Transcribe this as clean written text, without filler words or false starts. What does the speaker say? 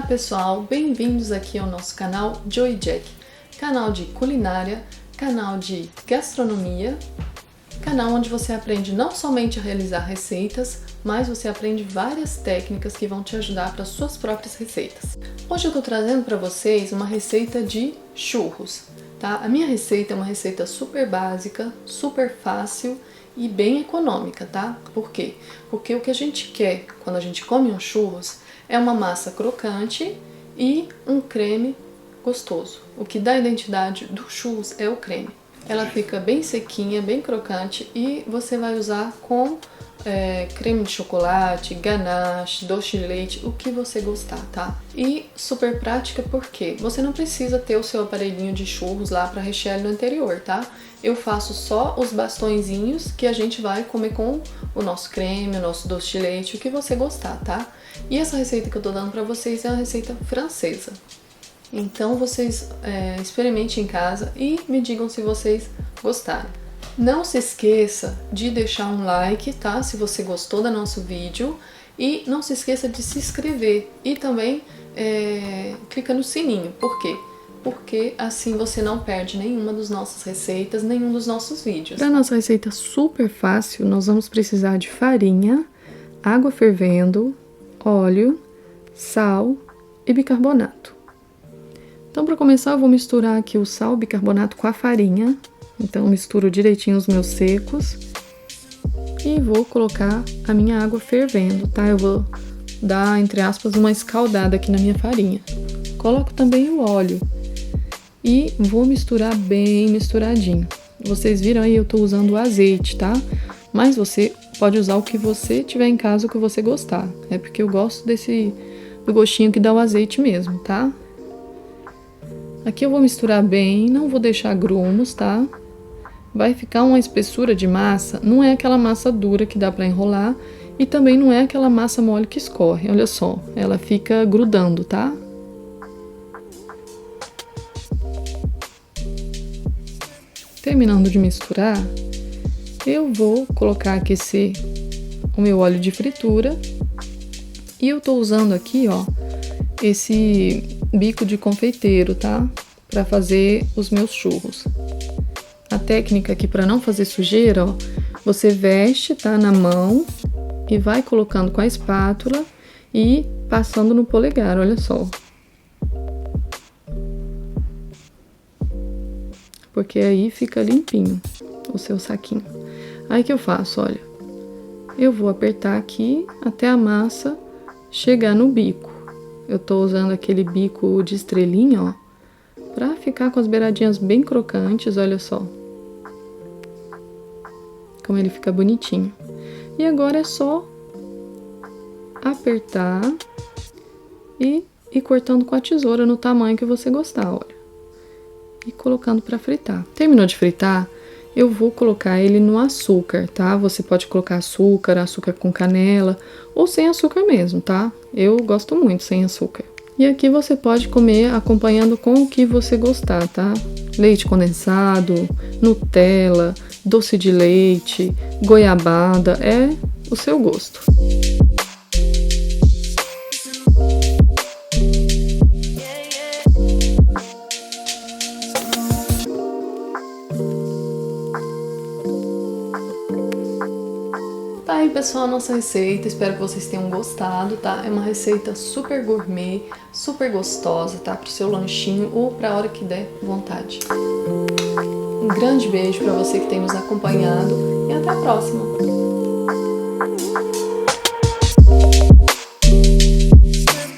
pessoal, bem-vindos aqui ao nosso canal Joy Jack, canal de culinária, canal de gastronomia, canal onde você aprende não somente a realizar receitas, mas você aprende várias técnicas que vão te ajudar para suas próprias receitas. Hoje eu estou trazendo para vocês uma receita de churros, tá? A minha receita é uma receita super básica, super fácil e bem econômica, tá? Por quê? Porque o que a gente quer quando a gente come um churros é uma massa crocante e um creme gostoso. O que dá a identidade do churros é o creme. Ela fica bem sequinha, bem crocante e você vai usar com creme de chocolate, ganache, doce de leite, o que você gostar, tá? E super prática porque você não precisa ter o seu aparelhinho de churros lá para rechear no interior, tá? Eu faço só os bastõezinhos que a gente vai comer com o nosso creme, o nosso doce de leite, o que você gostar, tá? E essa receita que eu tô dando pra vocês é uma receita francesa. Então vocês experimentem em casa e me digam se vocês gostaram. Não se esqueça de deixar um like, tá? Se você gostou do nosso vídeo. E não se esqueça de se inscrever. E também clica no sininho. Por quê? Porque assim você não perde nenhuma das nossas receitas, nenhum dos nossos vídeos. Para nossa receita super fácil, nós vamos precisar de farinha, água fervendo, óleo, sal e bicarbonato. Então, para começar, eu vou misturar aqui o sal, o bicarbonato com a farinha. Então, eu misturo direitinho os meus secos e vou colocar a minha água fervendo, tá? Eu vou dar, entre aspas, uma escaldada aqui na minha farinha. Coloco também o óleo e vou misturar bem misturadinho. Vocês viram aí, eu tô usando o azeite, tá? Mas você pode usar o que você tiver em casa, o que você gostar. É porque eu gosto do gostinho que dá o azeite mesmo, tá? Aqui eu vou misturar bem, não vou deixar grumos, tá? Vai ficar uma espessura de massa, não é aquela massa dura que dá pra enrolar e também não é aquela massa mole que escorre, olha só, ela fica grudando, tá? Terminando de misturar, eu vou colocar aquecer o meu óleo de fritura e eu tô usando aqui, ó, esse bico de confeiteiro, tá? Pra fazer os meus churros. A técnica aqui para não fazer sujeira, ó, você veste, tá, na mão e vai colocando com a espátula e passando no polegar, olha só. Porque aí fica limpinho o seu saquinho. Aí que eu faço, olha. Eu vou apertar aqui até a massa chegar no bico. Eu tô usando aquele bico de estrelinha, ó, pra ficar com as beiradinhas bem crocantes, olha só. Como ele fica bonitinho. E agora é só apertar e ir cortando com a tesoura no tamanho que você gostar, olha. E colocando pra fritar. Terminou de fritar, eu vou colocar ele no açúcar, tá? Você pode colocar açúcar com canela ou sem açúcar mesmo, tá? Eu gosto muito sem açúcar. E aqui você pode comer acompanhando com o que você gostar, tá? Leite condensado, Nutella, doce de leite, goiabada, é o seu gosto. Tá aí, pessoal, a nossa receita, espero que vocês tenham gostado, tá? É uma receita super gourmet, super gostosa, tá? Pro seu lanchinho ou pra hora que der vontade. Um grande beijo pra você que tem nos acompanhado e até a próxima!